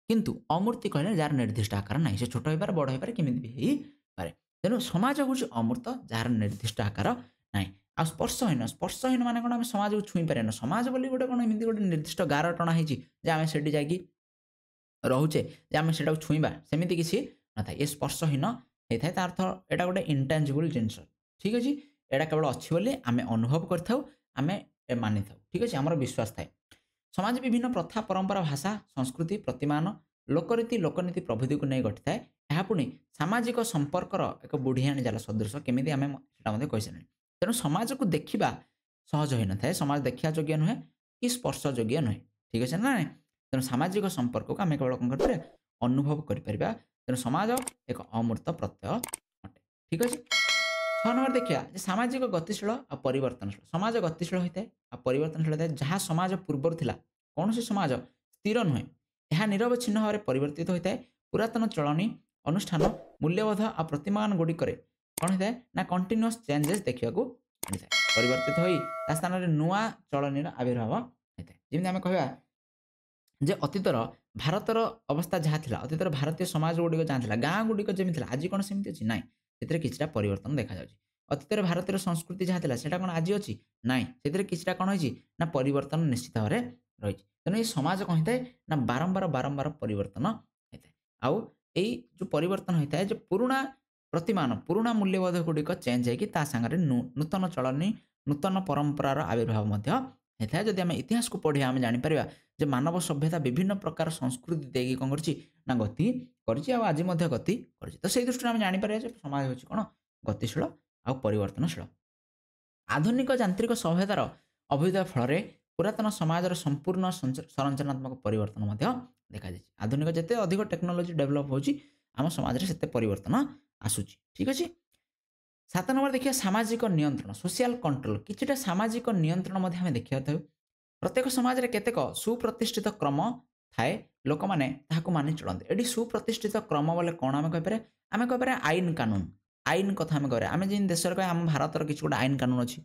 କିନ୍ତୁ ଅମୂର୍ତ୍ତି କହିଲେ ଯାହାର ନିର୍ଦ୍ଦିଷ୍ଟ ଆକାର ନାହିଁ, ସେ ଛୋଟ ହୋଇପାରେ ବଡ଼ ହୋଇପାରେ କେମିତି ବି ହେଇପାରେ। ତେଣୁ ସମାଜ ହେଉଛି ଅମୂର୍ତ୍ତ ଯାହାର ନିର୍ଦ୍ଦିଷ୍ଟ ଆକାର ନାହିଁ। ଆଉ ସ୍ପର୍ଶହୀନ ମାନେ କ'ଣ? ଆମେ ସମାଜକୁ ଛୁଇଁ ପାରିବାନି। ସମାଜ ବୋଲି ଗୋଟେ କ'ଣ ଏମିତି ଗୋଟେ ନିର୍ଦ୍ଦିଷ୍ଟ ଗାର ଟଣା ହେଇଛି ଯେ ଆମେ ସେଠି ଯାଇକି ରହୁଛେ ଯେ ଆମେ ସେଟାକୁ ଛୁଇଁବା, ସେମିତି କିଛି ନଥାଏ। ଏ ସ୍ପର୍ଶହୀନ ହେଇଥାଏ। ତା ଅର୍ଥ ଏଇଟା ଗୋଟେ ଇଣ୍ଟାଞ୍ଜିବୁଲ ଜିନିଷ। ଠିକ୍ ଅଛି। ଏଇଟା କେବଳ ଅଛି ବୋଲି ଆମେ ଅନୁଭବ କରିଥାଉ, ଆମେ ମାନିଥାଉ। ଠିକ୍ ଅଛି। ଆମର ବିଶ୍ୱାସ ଥାଏ। ସମାଜ ବିଭିନ୍ନ ପ୍ରଥା, ପରମ୍ପରା, ଭାଷା, ସଂସ୍କୃତି, ପ୍ରତିମାନ, ଲୋକରୀତି, ଲୋକନୀତି ପ୍ରଭୃତିକୁ ନେଇ ଗଠିଥାଏ। ଏହା ପୁଣି ସାମାଜିକ ସମ୍ପର୍କର ଏକ ବୁଢ଼ିଆଣୀ ଜାଲ ସଦୃଶ। କେମିତି ଆମେ ସେଟା ମଧ୍ୟ କହିସାରିଲେଣି। ତେଣୁ ସମାଜକୁ ଦେଖିବା ସହଜ ହୋଇନଥାଏ। ସମାଜ ଦେଖିବା ଯୋଗ୍ୟ ନୁହେଁ କି ସ୍ପର୍ଶ ଯୋଗ୍ୟ ନୁହେଁ। ଠିକ୍ ଅଛି ନା ନାଇଁ? ତେଣୁ ସାମାଜିକ ସମ୍ପର୍କକୁ ଆମେ କେବଳ କ'ଣ କରିପାରିବା? ଅନୁଭବ କରିପାରିବା। ତେଣୁ ସମାଜ ଏକ ଅମୂର୍ତ୍ତ ପ୍ରତ୍ୟୟ ଅଟେ। ଠିକ୍ ଅଛି। 6 ନମ୍ବର ଦେଖିବା ଯେ ସାମାଜିକ ଗତିଶୀଳ ଆଉ ପରିବର୍ତ୍ତନଶୀଳ। ସମାଜ ଗତିଶୀଳ ହୋଇଥାଏ ଆଉ ପରିବର୍ତ୍ତନଶୀଳ ହୋଇଥାଏ। ଯାହା ସମାଜ ପୂର୍ବରୁ ଥିଲା, କୌଣସି ସମାଜ ସ୍ଥିର ନୁହେଁ, ଏହା ନିରବଚ୍ଛିନ୍ନ ଭାବରେ ପରିବର୍ତ୍ତିତ ହୋଇଥାଏ। ପୁରାତନ ଚଳଣି, ଅନୁଷ୍ଠାନ, ମୂଲ୍ୟବୋଧ ଆଉ ପ୍ରତିମାନ ଗୁଡ଼ିକରେ କ'ଣ ହୋଇଥାଏ ନା କଣ୍ଟିନ୍ୟୁଅସ୍ ଚେଞ୍ଜେସ୍ ଦେଖିବାକୁ ମିଳିଥାଏ। ପରିବର୍ତ୍ତିତ ହୋଇ ତା ସ୍ଥାନରେ ନୂଆ ଚଳଣିର ଆବିର୍ଭାବ ହୋଇଥାଏ। ଯେମିତି ଆମେ କହିବା ଯେ ଅତୀତର ଭାରତର ଅବସ୍ଥା ଯାହା ଥିଲା, ଅତୀତର ଭାରତୀୟ ସମାଜ ଗୁଡ଼ିକ ଯାହା ଥିଲା, ଗାଁ ଗୁଡ଼ିକ ଯେମିତି ଥିଲା, ଆଜି କ'ଣ ସେମିତି ଅଛି? ନାହିଁ। ସେଥିରେ କିଛିଟା ପରିବର୍ତ୍ତନ ଦେଖାଯାଉଛି। ଅତୀତରେ ଭାରତୀୟ ସଂସ୍କୃତି ଯାହା ଥିଲା ସେଟା କ'ଣ ଆଜି ଅଛି? ନାହିଁ। ସେଥିରେ କିଛିଟା କ'ଣ ହେଇଛି ନା ପରିବର୍ତ୍ତନ ନିଶ୍ଚିତ ଭାବରେ ରହିଛି। ତେଣୁ ଏଇ ସମାଜ କ'ଣ ହେଇଥାଏ ନା ବାରମ୍ବାର ପରିବର୍ତ୍ତନ ହେଇଥାଏ। ଆଉ ଏଇ ଯେଉଁ ପରିବର୍ତ୍ତନ ହେଇଥାଏ ଯେ ପୁରୁଣା ପ୍ରତିମାନ, ପୁରୁଣା ମୂଲ୍ୟବୋଧ ଗୁଡ଼ିକ ଚେଞ୍ଜ ହେଇକି ତା ସାଙ୍ଗରେ ନୂତନ ଚଳଣି, ନୂତନ ପରମ୍ପରାର ଆବିର୍ଭାବ ମଧ୍ୟ ହେଇଥାଏ। ଯଦି ଆମେ ଇତିହାସକୁ ପଢ଼ିବା ଆମେ ଜାଣିପାରିବା ଯେ ମାନବ ସଭ୍ୟତା ବିଭିନ୍ନ ପ୍ରକାର ସଂସ୍କୃତି ଦେଇକି କ'ଣ କରିଛି ନା ଗତି କରିଛି ଆଉ ଆଜି ମଧ୍ୟ ଗତି କରିଛି। ତ ସେଇ ଦୃଷ୍ଟିରୁ ଆମେ ଜାଣିପାରିବା ଯେ ସମାଜ ହେଉଛି କ'ଣ? ଗତିଶୀଳ ଆଉ ପରିବର୍ତ୍ତନଶୀଳ। ଆଧୁନିକ ଯାନ୍ତ୍ରିକ ସଭ୍ୟତାର ଅଭ୍ୟୁଦୟ ଫଳରେ ପୁରାତନ ସମାଜର ସମ୍ପୂର୍ଣ୍ଣ ସଂରଚନାତ୍ମକ ପରିବର୍ତ୍ତନ ମଧ୍ୟ ଦେଖାଯାଇଛି। ଆଧୁନିକ ଯେତେ ଅଧିକ ଟେକ୍ନୋଲୋଜି ଡେଭଲପ୍ ହେଉଛି ଆମ ସମାଜରେ ସେତେ ପରିବର୍ତ୍ତନ ଆସୁଛି। ଠିକ୍ ଅଛି। 7 ନମ୍ବର ଦେଖିବା ସାମାଜିକ ନିୟନ୍ତ୍ରଣ, ସୋସିଆଲ କଣ୍ଟ୍ରୋଲ। କିଛିଟା ସାମାଜିକ ନିୟନ୍ତ୍ରଣ ମଧ୍ୟ ଆମେ ଦେଖିଥାଉ। ପ୍ରତ୍ୟେକ ସମାଜରେ କେତେକ ସୁପ୍ରତିଷ୍ଠିତ କ୍ରମ ଥାଏ, ଲୋକମାନେ ତାହାକୁ ମାନି ଚଳନ୍ତି। ଏଠି ସୁପ୍ରତିଷ୍ଠିତ କ୍ରମ ବୋଲେ କ'ଣ ଆମେ କହିପାରିବା? ଆମେ କହିପାରିବା ଆଇନ କାନୁନ। ଆଇନ କଥା ଆମେ କହିବା। ଆମେ ଯେମିତି ଦେଶରେ କହିବା ଆମ ଭାରତର କିଛି ଗୋଟେ ଆଇନ କାନୁନ ଅଛି।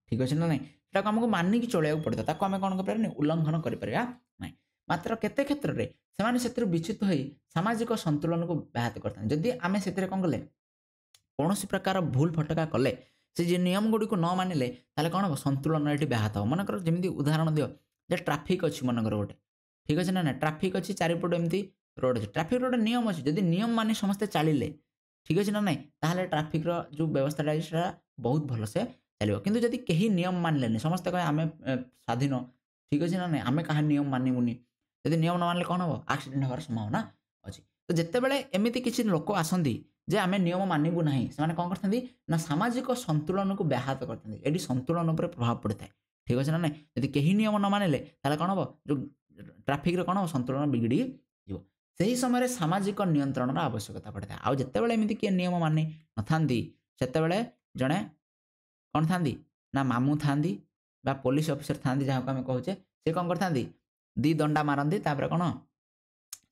ଠିକ୍ ଅଛି ନା ନାହିଁ? ସେଟାକୁ ଆମକୁ ମାନିକି ଚଳିବାକୁ ପଡ଼ିଥାଏ। ତାକୁ ଆମେ କ'ଣ କରିପାରିବାନି? ଉଲ୍ଲଙ୍ଘନ କରିପାରିବା ନାହିଁ। ମାତ୍ର କେତେ କ୍ଷେତ୍ରରେ ସେମାନେ ସେଥିରୁ ବିଚ୍ୟୁତ ହୋଇ ସାମାଜିକ ସନ୍ତୁଳନକୁ ବ୍ୟାହତ କରିଥାନ୍ତି। ଯଦି ଆମେ ସେଥିରେ କ'ଣ କଲେ କୌଣସି ପ୍ରକାର ଭୁଲ ଫଟକା କଲେ, ସେ ଯେ ନିୟମ ଗୁଡ଼ିକୁ ନ ମାନିଲେ ତାହେଲେ କ'ଣ ହେବ? ସନ୍ତୁଳନ ଏଠି ବ୍ୟାହତ ହେବ। ମନେକର ଯେମିତି ଉଦାହରଣ ଦିଅ ଯେ ଟ୍ରାଫିକ୍ ଅଛି ମନେକର ଗୋଟେ। ଠିକ୍ ଅଛି ନା ନାହିଁ? ଟ୍ରାଫିକ୍ ଅଛି, ଚାରିପଟେ ଏମିତି ରୋଡ଼ ଅଛି। ଟ୍ରାଫିକ୍ର ଗୋଟେ ନିୟମ ଅଛି। ଯଦି ନିୟମ ମାନି ସମସ୍ତେ ଚାଲିଲେ, ଠିକ୍ ଅଛି ନା ନାହିଁ? ତାହେଲେ ଟ୍ରାଫିକ୍ର ଯେଉଁ ବ୍ୟବସ୍ଥାଟା ଅଛି ସେଟା ବହୁତ ଭଲସେ ଚାଲିବ। କିନ୍ତୁ ଯଦି କେହି ନିୟମ ମାନିଲେନି, ସମସ୍ତେ କହିବେ ଆମେ ସ୍ୱାଧୀନ, ଠିକ୍ ଅଛି ନା ନାହିଁ? ଆମେ କାହା ନିୟମ ମାନିବୁନି। ଯଦି ନିୟମ ନ ମାନିଲେ କ'ଣ ହେବ? ଆକ୍ସିଡେଣ୍ଟ ହେବାର ସମ୍ଭାବନା ଅଛି। ତ ଯେତେବେଳେ ଏମିତି କିଛି ଲୋକ ଆସନ୍ତି ଯେ ଆମେ ନିୟମ ମାନିବୁ ନାହିଁ, ସେମାନେ କ'ଣ କରିଥାନ୍ତି ନା ସାମାଜିକ ସନ୍ତୁଳନକୁ ବ୍ୟାହତ କରିଥାନ୍ତି। ଏଠି ସନ୍ତୁଳନ ଉପରେ ପ୍ରଭାବ ପଡ଼ିଥାଏ। ଠିକ୍ ଅଛି ନା ନାହିଁ? ଯଦି କେହି ନିୟମ ନ ମାନିଲେ ତାହେଲେ କ'ଣ ହେବ? ଯେଉଁ ଟ୍ରାଫିକ୍ର କ'ଣ ହେବ? ସନ୍ତୁଳନ ବିଗିଡ଼ି ଯିବ। ସେହି ସମୟରେ ସାମାଜିକ ନିୟନ୍ତ୍ରଣର ଆବଶ୍ୟକତା ପଡ଼ିଥାଏ। ଆଉ ଯେତେବେଳେ ଏମିତି କିଏ ନିୟମ ମାନି ନଥାନ୍ତି ସେତେବେଳେ ଜଣେ କ'ଣ ଥାନ୍ତି ନା ମାମୁଁ ଥାନ୍ତି ବା ପୋଲିସ ଅଫିସର ଥାନ୍ତି ଯାହାକୁ ଆମେ କହୁଛେ, ସେ କ'ଣ କରିଥାନ୍ତି? 2 ଦଣ୍ଡା ମାରନ୍ତି। ତାପରେ କ'ଣ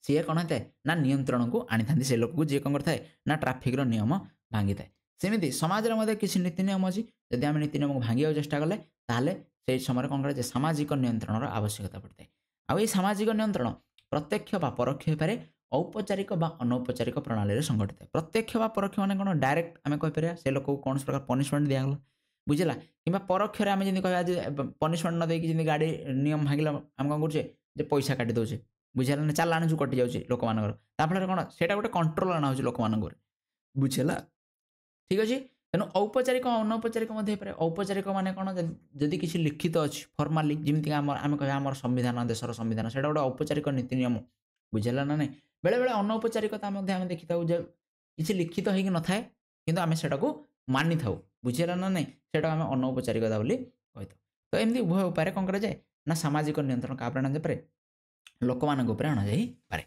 ସିଏ କ'ଣ ହେଇଥାଏ ନା ନିୟନ୍ତ୍ରଣକୁ ଆଣିଥାନ୍ତି ସେ ଲୋକକୁ ଯିଏ କ'ଣ କରିଥାଏ ନା ଟ୍ରାଫିକ୍ର ନିୟମ ଭାଙ୍ଗିଥାଏ। ସେମିତି ସମାଜରେ ମଧ୍ୟ କିଛି ନୀତି ନିୟମ ଅଛି। ଯଦି ଆମେ ନୀତି ନିୟମକୁ ଭାଙ୍ଗିବାକୁ ଚେଷ୍ଟା କଲେ ତାହେଲେ ସେଇ ସମୟରେ କ'ଣ କରାଯାଏ? ସାମାଜିକ ନିୟନ୍ତ୍ରଣର ଆବଶ୍ୟକତା ପଡ଼ିଥାଏ। ଆଉ ଏଇ ସାମାଜିକ ନିୟନ୍ତ୍ରଣ ପ୍ରତ୍ୟକ୍ଷ ବା ପରୋକ୍ଷ ହୋଇପାରେ, ଔପଚାରିକ ବା ଅନୌପଚାରିକ ପ୍ରଣାଳୀରେ ସଂଗଠିତ। ପ୍ରତ୍ୟକ୍ଷ ବା ପରୋକ୍ଷ ମାନେ କ'ଣ? ଡାଇରେକ୍ଟ ଆମେ କହିପାରିବା ସେ ଲୋକକୁ କୌଣସି ପ୍ରକାର ପନିଶମେଣ୍ଟ ଦିଆଗଲା, ବୁଝିଲା? କିମ୍ବା ପରୋକ୍ଷରେ ଆମେ ଯେମିତି କହିବା ଯେ ପନିଶମେଣ୍ଟ ନ ଦେଇକି ଯେମିତି ଗାଡ଼ି ନିୟମ ଭାଙ୍ଗିଲା ଆମେ କ'ଣ କରୁଛେ ଯେ ପଇସା କାଟି ଦେଉଛେ। बुझेला ना चालाण जो कटि जाउछि लोक मानकर ता फଳରେ कोन सेटा गोटे कंट्रोल आना होछि लोक मानकर बुझेला ठीक अछि तेणु औपचारिक अनौपचारिक मध्य पारे औपचारिक माने कोन जदि किछि लिखित अछि फॉर्मली जेमिति आम कह आम संविधान देशर संविधान सेटा गोटे औपचारिक नीति नियम बुझेला ना नहीं बेले बेले अनौपचारिकता मध्य आम देखि थाउ जे किछि लिखित होइक न थाए किंतु आम सेटा को मानि थाउ बुझेला ना नहीं सेटा आम अनौपचारिकता बोली कहिथाउ तो एमती उभय उपाय कौन करा जाए ना सामाजिक नियंत्रण का आना जाए लोक मान अणा जापे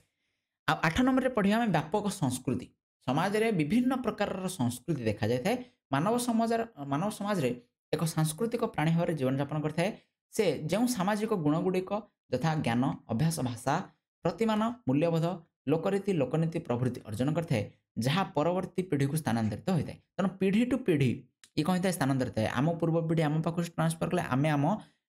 आ 8 नंबर में पढ़िया आम व्यापक संस्कृति समाज में विभिन्न प्रकार संस्कृति देखा जाए मानव समाज रे एक सांस्कृतिक प्राणी भाव जीवन यापन करता है से जो सामाजिक गुणगुड़िक यथा ज्ञान अभ्यास भाषा प्रतिमान मूल्यबोध लोकरीति लोकनीति प्रभृति अर्जन करता है जहाँ परवर्ती पीढ़ी को स्थानांतरित होता है तेणु पीढ़ी टू पीढ़ी ये कौन है स्थानांतरित है आम पूर्व पीढ़ी आम पाक ट्रांसफर कले आम आम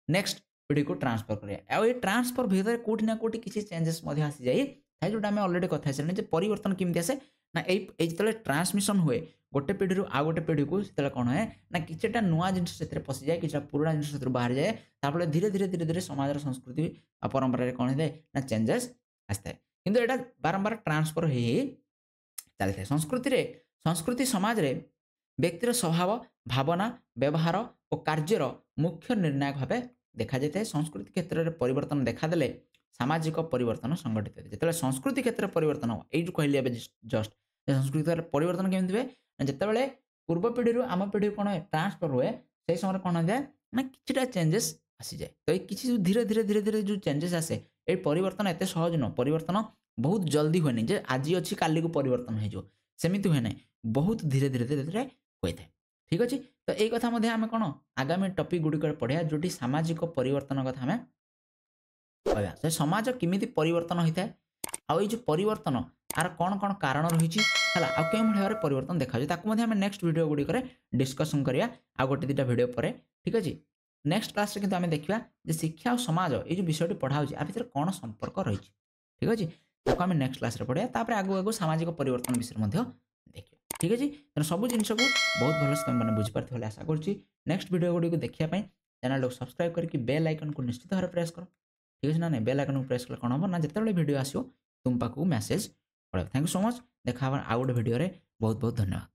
नेक्स्ट पीढ़ी को ट्रांसफर करें आ ट्रांसफर भीतर कौटी ना कौटी किसी चेंजेस आसी जाए जो आम अलरेडी कथा सारे परिवर्तन केमती आसे ना जो ट्रांसमिशन हुए गोटे पीढ़ी आ गोटे पीढ़ी को से कौन है ना किसी नुआ जिनिस से पशि जाए कि पुराना जिनिस बाहर जाए तापर धीरे धीरे धीरे धीरे समाज संस्कृति आ परंपरा कौन होता है ना चेंजेस आसता है किंतु यहाँ बारंबार ट्रांसफर हो चली था संस्कृति समाज रे व्यक्तिर स्वभाव भावना व्यवहार और कार्यर मुख्य निर्णायक भाव देखा जाता है संस्कृति क्षेत्र में परिवर्तन देखादेले सामाजिक परिवर्तन संगठित होता है जो संस्कृति क्षेत्र में परिवर्तन हो ये कहली जस्ट संस्कृति परिवर्तन केमती हुए जिते पूर्व पीढ़ी आम पीढ़ी कौन ट्रांसफर हुए से समय कौन होता है ना कि चेंजेस आसी जाए तो किसी धीरे धीरे धीरे धीरे जो चेंजेस आसे ये परिवर्तन एत सहज नुह परिवर्तन बहुत जल्दी हुए नहीं आज अच्छी काली को परिवर्तन हो सेमती हुए ना बहुत धीरे धीरे धीरे धीरे होता है ठीक अच्छे तो यही कथा आम कौन आगामी टपिक गुड़िक पढ़िया जो सामाजिक परिवर्तन कथा आम कहवा से समाज केमी परिवर्तन होता है आई जो परिवर्तन आर कौन कौन कारण रही है आ क्यों भाव परिवर्तन देखा आम नेक्स्ट वीडियो गुड़िक डिस्कसन करिया आ गोटे दुटा वीडियो पर ठीक अच्छे नेक्स्ट क्लास में आम देखा शिक्षा और समाज ये जो विषय पढ़ा आ भर कौन संपर्क रही ठीक अच्छे ताको आम नेक्स्ट क्लास पढ़िया तापर आगू आगू सामाजिक परिवर्तन विषय देखिए ठीक अच्छे तेना सब जिन को बहुत भलसे तुम मैंने बुझीपार आशा करुँच नेक्स्ट वीडियो गुड़ी देखापी चैनल को सब्सक्राइब करके बेल आइकन को निश्चित भाव प्रेस कर ठीक है ना नहीं बेल आइकन को प्रेस कले कौन हम ना जिते वीडियो आसो तुम पाक मैसेज पड़े थैंक यू सो मच देखा आउ गोटे वीडियो बहुत बहुत धन्यवाद।